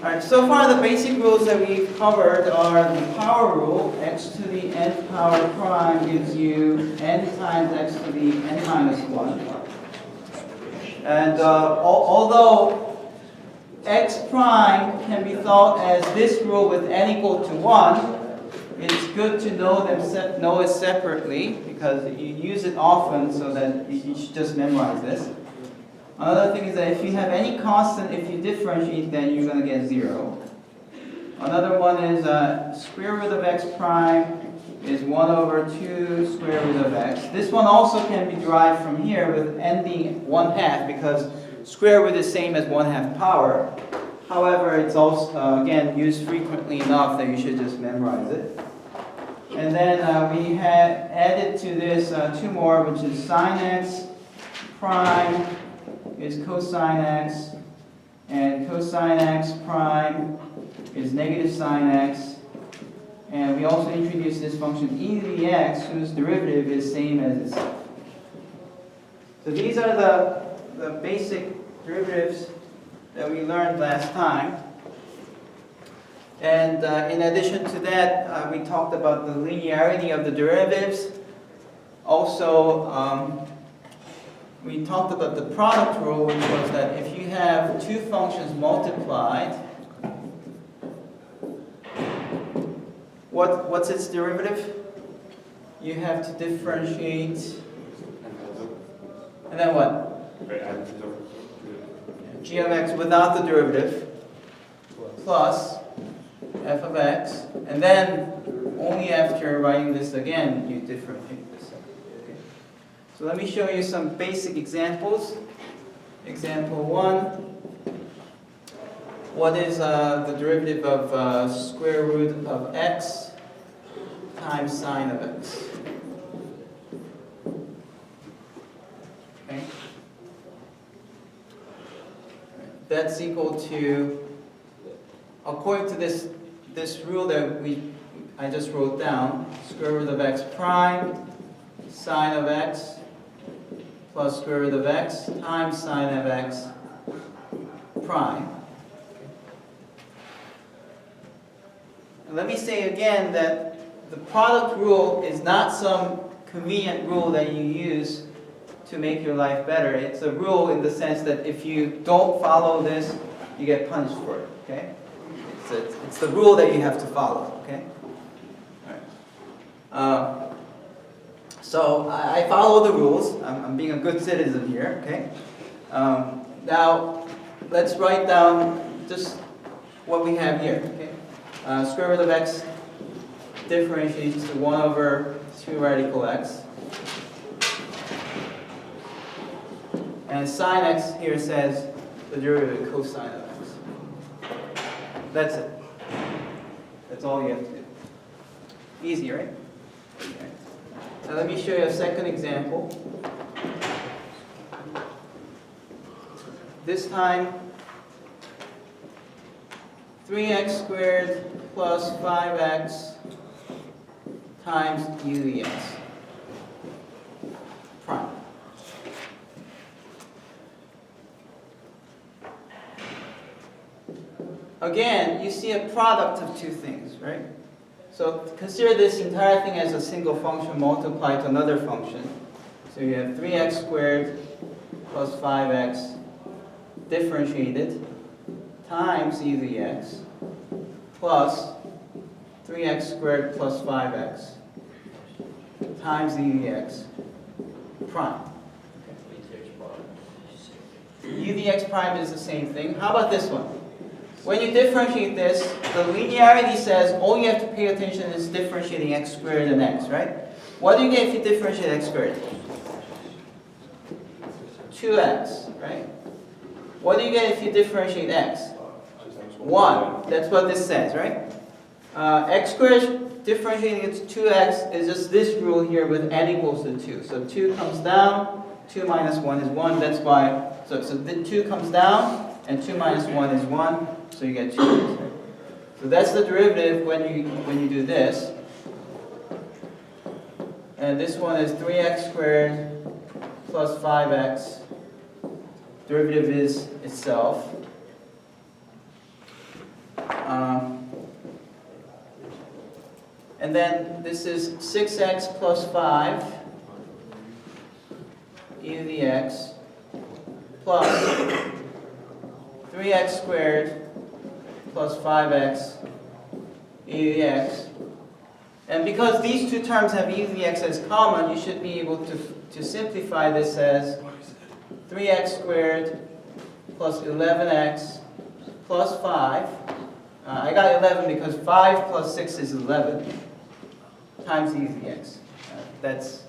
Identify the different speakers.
Speaker 1: Alright, so far the basic rules that we've covered are the power rule. X to the nth power prime gives you n times x to the n minus 1. And although x prime can be thought as this rule with n equal to 1, it's good to know it separately because you use it often, so that you should just memorize this. Another thing is that if you have any constant, if you differentiate, then you're going to get 0. Another one is square root of x prime is 1 over 2 square root of x. This one also can be derived from here with n being 1/2 because square root is same as 1/2 power. However, it's also, again, used frequently enough that you should just memorize it. And then we had added to this two more, which is sine x prime is cosine x, and cosine x prime is negative sine x. And we also introduced this function e to the x, whose derivative is same as itself. So these are the basic derivatives that we learned last time. And in addition to that, we talked about the linearity of the derivatives. Also, we talked about the product rule, which was that if you have two functions multiplied, what's its derivative? You have to differentiate, and then what? G of x without the derivative, plus f of x, and then only after writing this again, you differentiate this. Okay. So let me show you some basic examples. Example 1. What is the derivative of square root of x times sine of x? Okay. That's equal to, according to this rule that I just wrote down, square root of x prime sine of x plus square root of x times sine of x prime. And let me say again that the product rule is not some convenient rule that you use to make your life better. It's a rule in the sense that if you don't follow this, you get punished for it. Okay? It's the rule that you have to follow. Okay? All right. So I follow the rules. I'm being a good citizen here. Okay. Now let's write down just what we have here. Okay. Square root of x differentiates to 1 over 2 radical x. And sine x here says the derivative of cosine of x. That's it. That's all you have to do. Easy, right? Okay. Now let me show you a second example. This time, 3x squared plus 5x times u to the x prime. Again, you see a product of two things, right? So consider this entire thing as a single function multiplied to another function. So you have 3x squared plus 5x differentiated times e to the x plus 3x squared plus 5x times e to the x prime. U to the x prime is the same thing. How about this one? When you differentiate this, the linearity says all you have to pay attention is differentiating x squared and x, right? What do you get if you differentiate x squared? 2x, right? What do you get if you differentiate x? 1. That's what this says, right? X squared differentiating it to 2x is just this rule here with n equals to 2. So 2 comes down, 2 minus 1 is 1. That's why, so the 2 comes down, and 2 minus 1 is 1, so you get 2. So that's the derivative when you do this. And this one is 3x squared plus 5x. Derivative is itself. And then this is 6x plus 5 e to the x plus 3x squared plus 5x e to the x. And because these two terms have e to the x as common, you should be able to simplify this as 3x squared plus 11x plus 5. I got 11 because 5 plus 6 is 11 times e to the x. That's